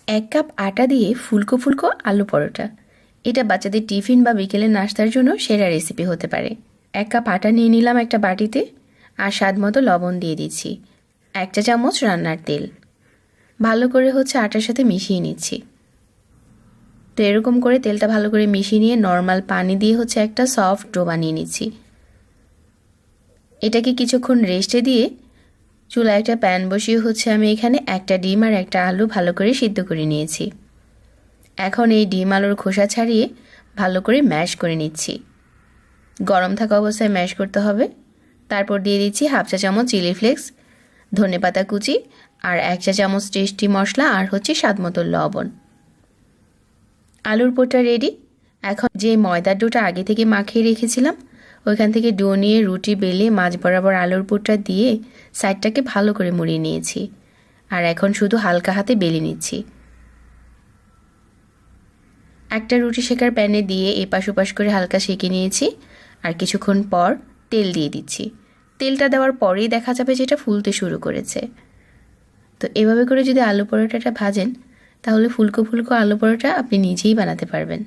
1 cup আটা দিয়ে ফুলকো ফুলকো আলু পরোটা। এটা বাচ্চাদের টিফিন বা বিকেলের নাস্তার জন্য সেরা রেসিপি হতে পারে। 1 কাপ আটা নিয়ে নিলাম একটা বাটিতে, আর স্বাদ মতো লবণ দিয়ে দিচ্ছি। 1 চা চামচ রান্নার তেল। ভালো করে আটার সাথে মিশিয়ে নিচ্ছি। তো এরকম করে তেলটা ভালো করে মিশিয়ে নিয়ে নর্মাল পানি দিয়ে একটা সফট ডো বানিয়ে নিচ্ছি। এটাকে কিছুক্ষণ রেস্টে দিয়ে চুলায় একটা প্যান বসিয়ে আমি এখানে একটা ডিম আর একটা আলু ভালো করে সিদ্ধ করে নিয়েছি। এখন এই ডিম আলুর খোসা ছাড়িয়ে ভালো করে ম্যাশ করে নিচ্ছি। গরম থাকা অবস্থায় ম্যাশ করতে হবে। তারপর দিয়ে দিচ্ছি 1/2 চা চামচ চিলি ফ্লেক্স, ধনেপাতা কুচি আর 1 চা চামচ টেস্টি মশলা আর স্বাদ মতো লবণ। আলুর পুরটা রেডি। এখন যে ময়দার ডোটা আগে থেকে মাখিয়ে রেখেছিলাম ওইখান থেকে ডো নিয়ে রুটি বেলে মাঝ বরাবর আলুর পুরটা দিয়ে সাইডটাকে ভালো করে মুড়িয়ে নিয়েছি। আর এখন শুধু হালকা হাতে বেলে নিচ্ছি। একটা রুটি সেকার প্যানে দিয়ে এপাশ ওপাশ করে হালকা সেঁকে নিয়েছি। আর কিছুক্ষণ পর তেল দিয়ে দিচ্ছি। তেলটা দেওয়ার পরেই দেখা যাবে যে এটা ফুলতে শুরু করেছে। তো এভাবে করে যদি আলু পরোটাটা ভাজেন তাহলে ফুলকো ফুলকো আলু পরোটা আপনি নিজেই বানাতে পারবেন।